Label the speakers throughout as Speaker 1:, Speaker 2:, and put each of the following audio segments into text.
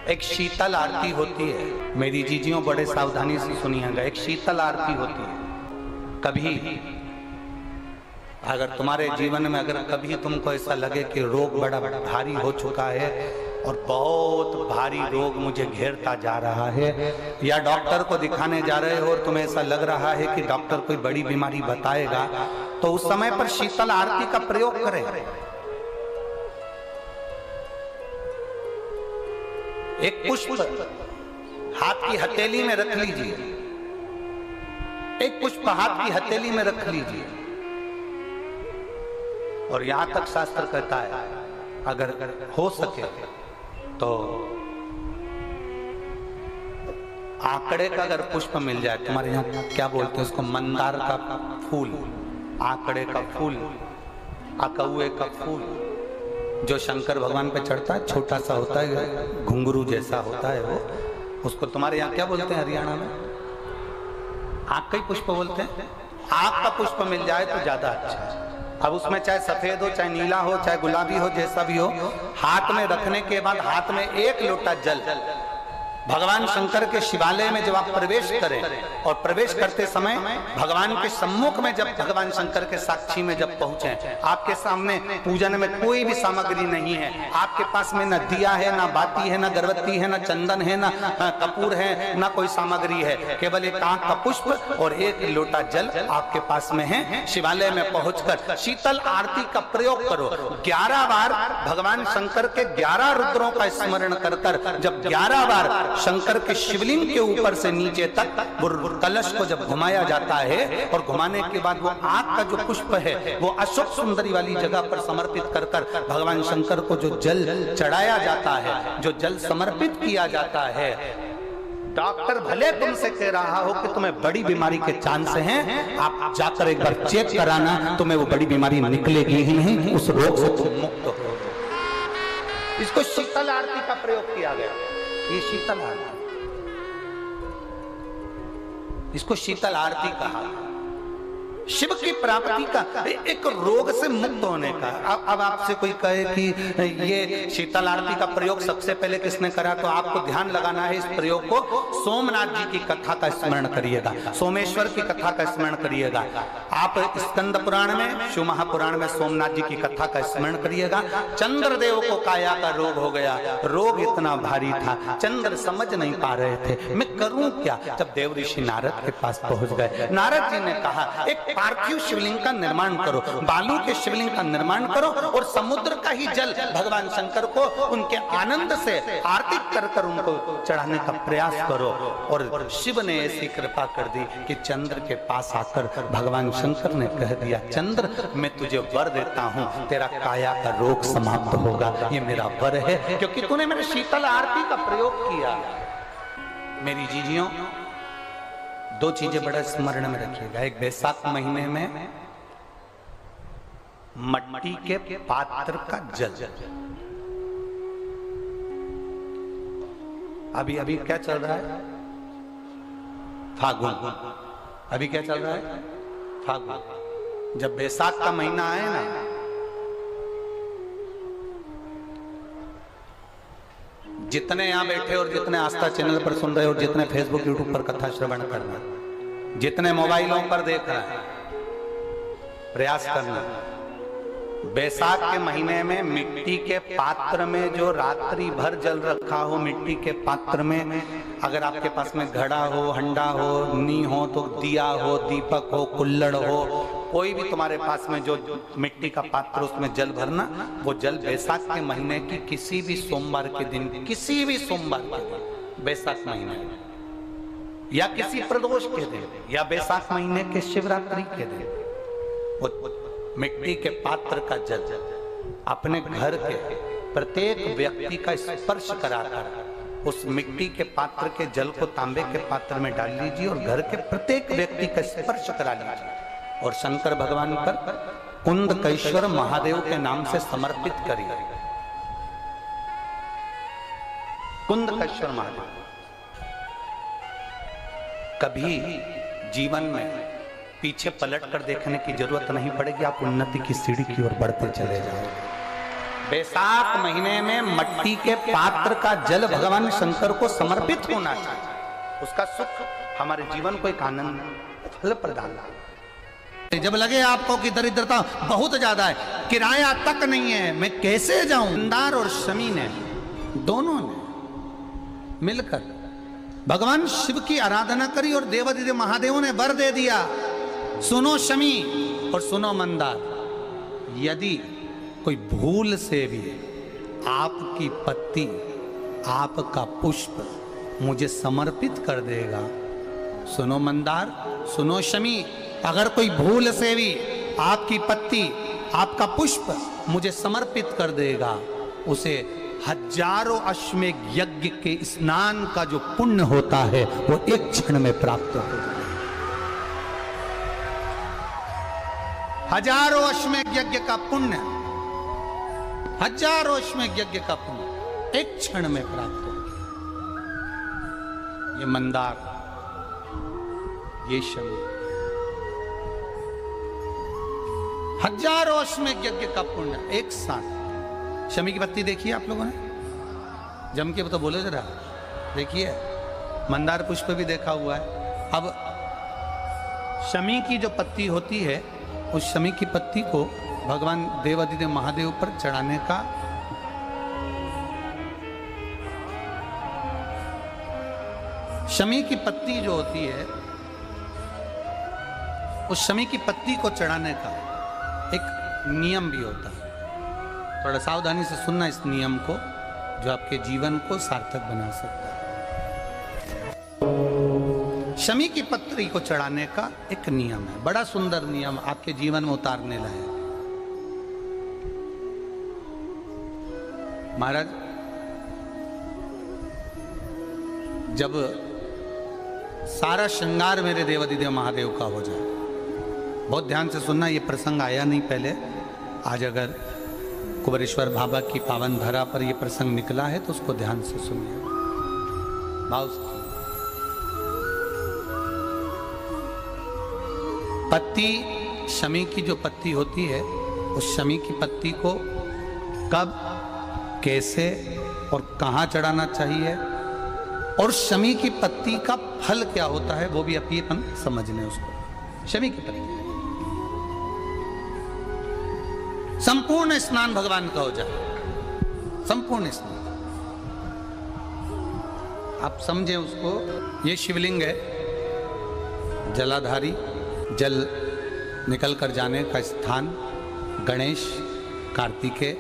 Speaker 1: एक शीतल आरती होती है, मेरी जीजियों बड़े सावधानी से सुनिएगा। एक शीतल आरती होती है। कभी अगर तुम्हारे जीवन में अगर कभी तुमको ऐसा लगे कि रोग बड़ा भारी हो चुका है और बहुत भारी रोग मुझे घेरता जा रहा है, या डॉक्टर को दिखाने जा रहे हो और तुम्हें ऐसा लग रहा है कि डॉक्टर कोई बड़ी बीमारी बताएगा, तो उस समय पर शीतल आरती का प्रयोग करें। एक पुष्प हाथ की हथेली में रख लीजिए, एक पुष्प हाथ की हथेली में रख लीजिए, और यहां तक शास्त्र कहता है अगर हो सके तो आंकड़े का अगर पुष्प मिल जाए, तुम्हारे यहाँ क्या बोलते हैं उसको, मंदार का फूल, आंकड़े का फूल, अकौए का फूल, जो शंकर भगवान पे चढ़ता है, छोटा सा होता है, घुंघरू जैसा होता है वो, उसको तुम्हारे यहाँ क्या बोलते हैं हरियाणा में? आंख का ही पुष्प बोलते हैं। आंख का पुष्प मिल जाए तो ज्यादा अच्छा है। अब उसमें चाहे सफेद हो, चाहे नीला हो, चाहे गुलाबी हो, जैसा भी हो, हाथ में रखने के बाद हाथ में एक लोटा जल, भगवान शंकर के शिवालय में जब आप प्रवेश करें और प्रवेश करते समय भगवान के सम्मुख में जब भगवान शंकर के साक्षी में जब पहुंचे, आपके सामने पूजन में कोई भी सामग्री नहीं है, आपके पास में न दिया है, ना बाती है, ना गर्भवती है, ना चंदन है, ना कपूर है, ना कोई सामग्री है, केवल एक आंख का पुष्प और एक लोटा जल आपके पास में है। शिवालय में पहुंचकर शीतल आरती का प्रयोग करो। 11 बार भगवान शंकर के 11 रुद्रों का स्मरण कर कर जब 11 बार शंकर के शिवलिंग के ऊपर से नीचे तक वो कलश को जब घुमाया जाता है, और घुमाने के बाद वो आंख का जो पुष्प है वो अशोक सुंदरी वाली जगह पर समर्पित कर कर भगवान शंकर को जो जल चढ़ाया जाता है, जो जल समर्पित किया जाता है, डॉक्टर भले तुमसे कह रहा हो कि तुम्हें बड़ी बीमारी के चांस हैं, आप जाकर एक बार चेक कराना, तुम्हें वो बड़ी बीमारी निकलेगी ही नहीं, उस रोग से तुम मुक्त हो। इसको शीतल आरती का प्रयोग किया गया। ये शीतल आरती, इसको शीतल आरती कहा। शिव की प्राप्ति का, एक रोग से मुक्त होने का। अब आपसे कोई कहे कि ये शीतल आरती का प्रयोग सबसे पहले किसने करा, तो आपको ध्यान लगाना है इस प्रयोग को। सोमनाथ जी की कथा का स्मरण करिएगा, सोमेश्वर की कथा का स्मरण करिएगा। आप स्कंद पुराण में, शिव महापुराण में सोमनाथ जी की कथा का स्मरण करिएगा। चंद्रदेव को काया का रोग हो गया, रोग इतना भारी था, चंद्र समझ नहीं पा रहे थे मैं करूं क्या। जब देव ऋषि नारद के पास पहुंच गए, नारद जी ने कहा एक पार्थिव शिवलिंग का निर्माण करो, बालू के शिवलिंग का निर्माण करो, और समुद्र का ही जल भगवान शंकर को उनके आनंद से आरती कर कर उनको चढ़ाने का प्रयास करो। और शिव ने ऐसी कृपा कर दी कि चंद्र के पास आकर भगवान शंकर ने कह दिया, चंद्र मैं तुझे वर देता हूं, तेरा काया का रोग समाप्त होगा, ये मेरा वर है क्योंकि तूने मेरे शीतल आरती का प्रयोग किया। मेरी जीजियों, दो चीजें बड़ा स्मरण में रखिएगा। एक, बैसाख महीने में मट्टी के पात्र का जल, अभी अभी क्या चल रहा है, फागुन, अभी क्या चल रहा है, फागुन। जब बैसाख का महीना आए ना, जितने यहां बैठे और जितने आस्था चैनल पर सुन रहे हो, जितने फेसबुक यूट्यूब पर कथा श्रवण कर रहे हैं, जितने मोबाइलों पर देख रहे हैं, प्रयास करना, बैसाख के महीने में मिट्टी के पात्र में जो रात्रि भर जल रखा हो, मिट्टी के पात्र में, अगर आपके पास में घड़ा हो, हंडा हो, नी हो, तो दिया हो, दीपक हो, कुल्लड़ हो, कोई भी तुम्हारे पास में जो मिट्टी का पात्र, उसमें जल भरना। वो जल बैसाख के महीने की किसी भी सोमवार के दिन, किसी भी सोमवार के दिन, बैसाख महीने या किसी प्रदोष के दिन, या बैसाख महीने के शिवरात्रि के दिन, वो मिट्टी के पात्र का जल अपने घर के प्रत्येक व्यक्ति का स्पर्श कराकर उस मिट्टी के पात्र के जल को तांबे के पात्र में डाल लीजिए और घर के प्रत्येक व्यक्ति का स्पर्श करा लीजिए और शंकर भगवान पर कुंदकेश्वर महादेव के नाम से समर्पित करिए। कुंदकेश्वर महादेव, कभी जीवन में पीछे पलट कर देखने की जरूरत नहीं पड़ेगी, आप उन्नति की सीढ़ी की ओर बढ़ते चले जाओगे। बैसाख महीने में मट्टी के पात्र का जल भगवान शंकर को समर्पित होना चाहिए। उसका सुख हमारे जीवन को एक आनंद फल प्रदान। जब लगे आपको कि दरिद्रता बहुत ज्यादा है, किराया तक नहीं है, मैं कैसे जाऊं, मंदार और शमी ने दोनों ने मिलकर भगवान शिव की आराधना करी और देवादिदेव महादेव ने वर दे दिया। सुनो शमी और सुनो मंदार, यदि कोई भूल से भी आपकी पत्ती, आपका पुष्प मुझे समर्पित कर देगा, सुनो मंदार, सुनो शमी, अगर कोई भूल से भी आपकी पत्ती, आपका पुष्प मुझे समर्पित कर देगा, उसे हजारों अश्वमेध यज्ञ के स्नान का जो पुण्य होता है वो एक क्षण में प्राप्त हो जाए। हजारों अश्वमेध यज्ञ का पुण्य, हजारों अश्वमेध यज्ञ का पुण्य एक क्षण में प्राप्त हो। ये मंदार, ये शमी, हजारों अश्वमेध यज्ञ का पुण्य एक साथ। शमी की पत्ती देखिए आप लोगों ने, जम के तो बोले जरा, देखिए मंदार पुष्प भी देखा हुआ है। अब शमी की जो पत्ती होती है, उस शमी की पत्ती को भगवान देवादिदेव महादेव पर चढ़ाने का शमी की पत्ती जो होती है, उस शमी की पत्ती को चढ़ाने का एक नियम भी होता है। थोड़ा सावधानी से सुनना इस नियम को, जो आपके जीवन को सार्थक बना सकता है। शमी की पत्री को चढ़ाने का एक नियम है, बड़ा सुंदर नियम, आपके जीवन में उतारने लायक। महाराज, जब सारा श्रृंगार मेरे देवादिदेव महादेव का हो जाए, बहुत ध्यान से सुनना, ये प्रसंग आया नहीं पहले, आज अगर कुबेरेश्वर बाबा की पावन धरा पर यह प्रसंग निकला है तो उसको ध्यान से सुनिए, भाव से। पत्ती, शमी की जो पत्ती होती है, उस शमी की पत्ती को कब, कैसे और कहां चढ़ाना चाहिए, और शमी की पत्ती का फल क्या होता है, वो भी अपन समझ लें उसको। शमी की पत्ती, संपूर्ण स्नान भगवान का हो जाए, संपूर्ण स्नान, आप समझें उसको। ये शिवलिंग है, जलाधारी, जल निकल कर जाने का स्थान, गणेश, कार्तिकेय,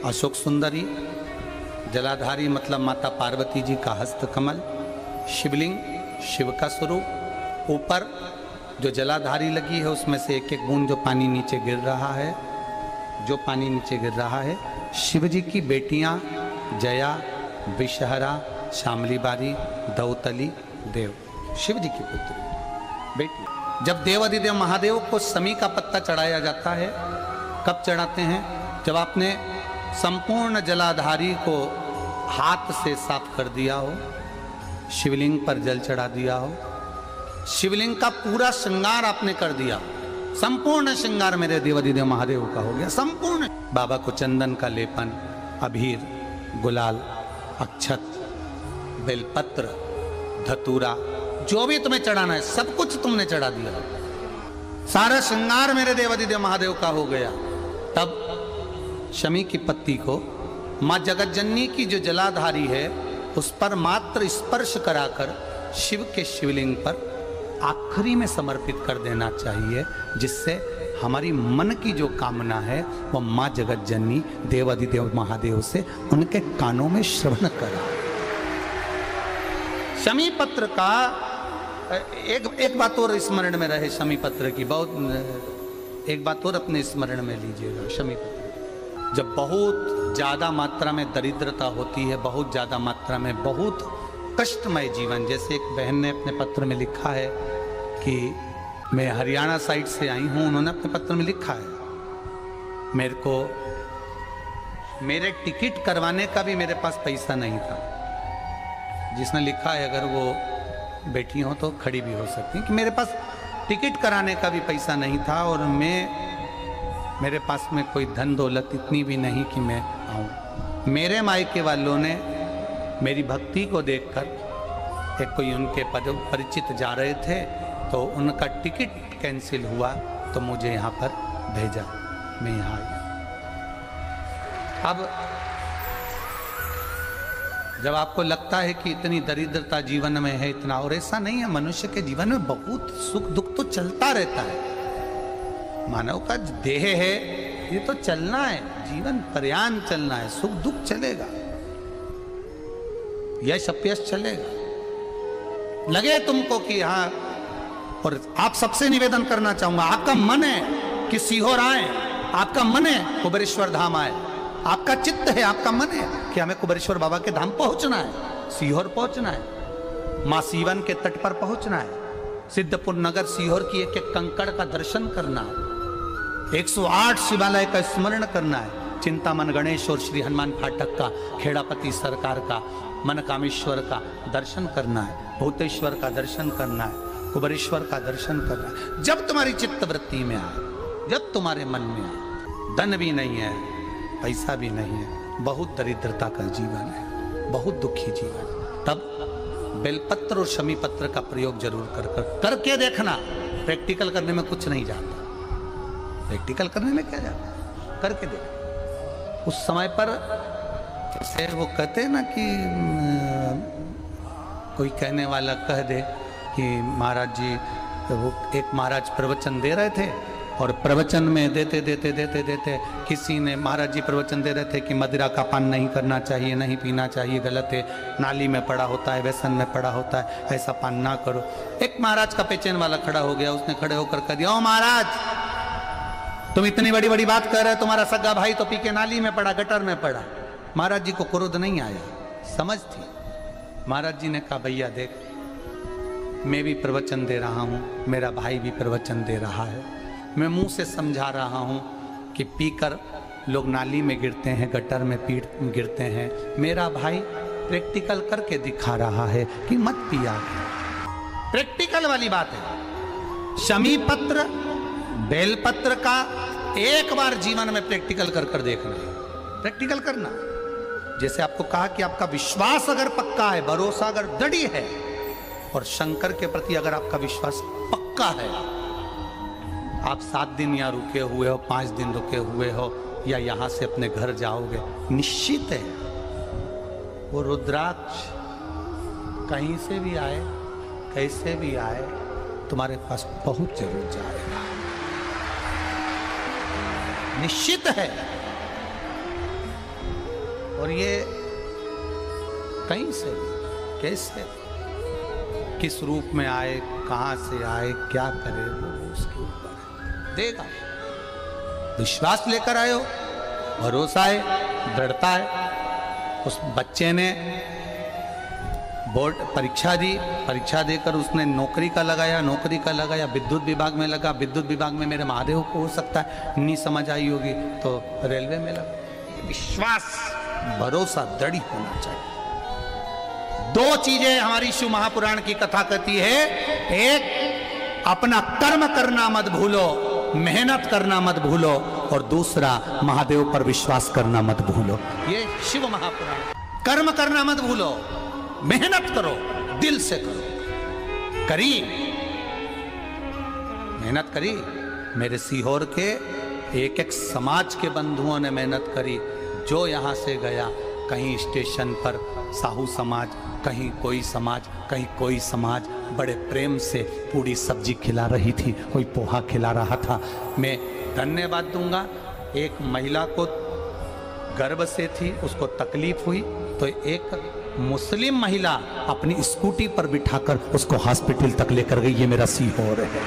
Speaker 1: अशोक सुंदरी, जलाधारी मतलब माता पार्वती जी का हस्तकमल, शिवलिंग, शिव का स्वरूप, ऊपर जो जलाधारी लगी है उसमें से एक एक बूंद जो पानी नीचे गिर रहा है, जो पानी नीचे गिर रहा है, शिव जी की बेटियां जया, विषहरा, शामली बारी, दौतली, देव, शिव जी की पुत्री बेटी। जब देवादिदेव महादेव को शमी का पत्ता चढ़ाया जाता है, कब चढ़ाते हैं, जब आपने संपूर्ण जलाधारी को हाथ से साफ कर दिया हो, शिवलिंग पर जल चढ़ा दिया हो, शिवलिंग का पूरा श्रृंगार आपने कर दिया, संपूर्ण श्रृंगार मेरे देवादिदेव महादेव का हो गया संपूर्ण। बाबा को चंदन का लेपन, अबीर, गुलाल, अक्षत, बेलपत्र, धतूरा, जो भी तुम्हें चढ़ाना है सब कुछ तुमने चढ़ा दिया, सारा श्रृंगार मेरे देवादिदेव महादेव का हो गया। तब शमी की पत्ती को मां जगत जननी की जो जलाधारी है उस पर मात्र स्पर्श कराकर शिव के शिवलिंग पर आखिरी में समर्पित कर देना चाहिए, जिससे हमारी मन की जो कामना है वो मां जगत जननी देवादिदेव महादेव से उनके कानों में श्रवण करा। शमी पत्र का एक बात और स्मरण में रहे, शमी पत्र की बहुत एक बात और अपने स्मरण में लीजिएगा। शमी पत्र, जब बहुत ज्यादा मात्रा में दरिद्रता होती है, बहुत ज्यादा मात्रा में बहुत कष्टमय जीवन, जैसे एक बहन ने अपने पत्र में लिखा है कि मैं हरियाणा साइड से आई हूं, उन्होंने अपने पत्र में लिखा है मेरे को मेरे टिकट करवाने का भी मेरे पास पैसा नहीं था। जिसने लिखा है, अगर वो बेटी हो तो खड़ी भी हो सकती है, कि मेरे पास टिकट कराने का भी पैसा नहीं था और मेरे पास में कोई धन दौलत इतनी भी नहीं कि मैं आऊं। मेरे मायके वालों ने मेरी भक्ति को देखकर, एक कोई उनके परिचित जा रहे थे तो उनका टिकट कैंसिल हुआ तो मुझे यहाँ पर भेजा, मैं यहाँ आया। अब जब आपको लगता है कि इतनी दरिद्रता जीवन में है, इतना, और ऐसा नहीं है, मनुष्य के जीवन में बहुत सुख दुख तो चलता रहता है। मानव का देह है, ये तो चलना है, जीवन पर्यान चलना है, सुख दुख चलेगा, यश अपयश चलेगा। लगे तुमको कि हाँ, और आप सबसे निवेदन करना चाहूंगा, आपका मन है कि सीहोर आए, आपका मन है कुबेरेश्वर धाम आए, आपका चित्त है, आपका मन है कि हमें कुबेरेश्वर बाबा के धाम पहुंचना है, सीहोर पहुंचना है, मां सीवन के तट पर पहुंचना है, सिद्धपुर नगर सीहोर की एक एक कंकड़ का दर्शन करना है, 108 शिवालय का स्मरण करना है, चिंतामन गणेश और श्री हनुमान फाटक का, खेड़ापति सरकार का, मनकामेश्वर का दर्शन करना है, भूतेश्वर का दर्शन करना है, कुबेरेश्वर का दर्शन करना है। जब तुम्हारी चित्त वृत्ति में आए, जब तुम्हारे मन में आए, धन भी नहीं है, पैसा भी नहीं है, बहुत दरिद्रता का जीवन है, बहुत दुखी जीवन, तब बेलपत्र और शमी पत्र का प्रयोग जरूर करके देखना। प्रैक्टिकल करने में कुछ नहीं जाता, प्रैक्टिकल करने में क्या जाता, करके देखना। उस समय पर जैसे वो कहते हैं ना कि कोई कहने वाला कह दे कि महाराज जी, वो एक महाराज प्रवचन दे रहे थे और प्रवचन में देते देते देते देते किसी ने, महाराज जी प्रवचन दे रहे थे कि मदिरा का पान नहीं करना चाहिए, नहीं पीना चाहिए, गलत है, नाली में पड़ा होता है, व्यसन में पड़ा होता है, ऐसा पान ना करो। एक महाराज का पेचेन वाला खड़ा हो गया, उसने खड़े होकर कह दिया, ओ महाराज, तुम इतनी बड़ी बड़ी बात कर रहे हो, तुम्हारा सगा भाई तो पी के नाली में पड़ा, गटर में पड़ा। महाराज जी को क्रोध नहीं आया, समझ थी। महाराज जी ने कहा, भैया देख, मैं भी प्रवचन दे रहा हूँ, मेरा भाई भी प्रवचन दे रहा है, मैं मुंह से समझा रहा हूँ कि पीकर लोग नाली में गिरते हैं, गटर में गिरते हैं, मेरा भाई प्रैक्टिकल करके दिखा रहा है कि मत पिया। प्रैक्टिकल वाली बात है। शमी पत्र, बेलपत्र का एक बार जीवन में प्रैक्टिकल कर देखना, प्रैक्टिकल करना। जैसे आपको कहा कि आपका विश्वास अगर पक्का है, भरोसा अगर दृढ़ है, और शंकर के प्रति अगर आपका विश्वास पक्का है, आप 7 दिन यहाँ रुके हुए हो, 5 दिन रुके हुए हो, या यहां से अपने घर जाओगे, निश्चित है वो रुद्राक्ष कहीं से भी आए, कैसे भी आए, तुम्हारे पास पहुंच जरूर जाएगा, निश्चित है। और ये कहीं से भी, कैसे, किस रूप में आए, कहां से आए, क्या करे, वो उसके ऊपर देगा। विश्वास लेकर आए हो, भरोसा है, दृढ़ता है। उस बच्चे ने बोर्ड परीक्षा दी, परीक्षा देकर उसने नौकरी का लगाया, नौकरी का लगाया, विद्युत विभाग में लगा, विद्युत विभाग में मेरे महादेव को हो सकता है नहीं समझ आई होगी तो रेलवे में लगा। विश्वास, भरोसा दृढ़ होना चाहिए। 2 चीजें हमारी शिव महापुराण की कथा कहती है, एक अपना कर्म करना मत भूलो, मेहनत करना मत भूलो, और दूसरा महादेव पर विश्वास करना मत भूलो। ये शिव महापुराण। कर्म करना मत भूलो, मेहनत करो, दिल से करो। करी, मेहनत करी। मेरे सीहोर के एक एक समाज के बंधुओं ने मेहनत करी। जो यहां से गया, कहीं स्टेशन पर साहू समाज, कहीं कोई समाज, कहीं कोई समाज बड़े प्रेम से पूरी सब्जी खिला रही थी, कोई पोहा खिला रहा था। मैं धन्यवाद दूंगा। एक महिला को गर्भ से थी, उसको तकलीफ हुई तो एक मुस्लिम महिला अपनी स्कूटी पर बिठाकर उसको हॉस्पिटल तक लेकर गई। ये मेरा सीहोर है,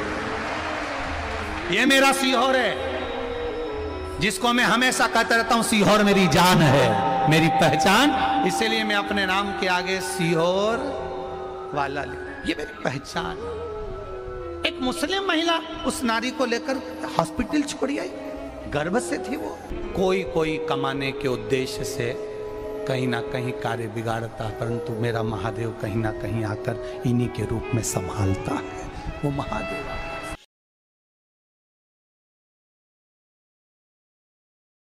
Speaker 1: ये मेरा सीहोर है, जिसको मैं हमेशा कहता रहता हूं, सीहोर मेरी जान है, मेरी पहचान। इसलिए मैं अपने नाम के आगे सीहोर वाला लिख, ये मेरी पहचान। एक मुस्लिम महिला उस नारी को लेकर हॉस्पिटल छोड़ी आई, गर्भ से थी वो। कोई कोई कमाने के उद्देश्य से कहीं ना कहीं कार्य बिगाड़ता, परंतु मेरा महादेव कहीं ना कहीं आकर इन्हीं के रूप में संभालता है। वो महादेव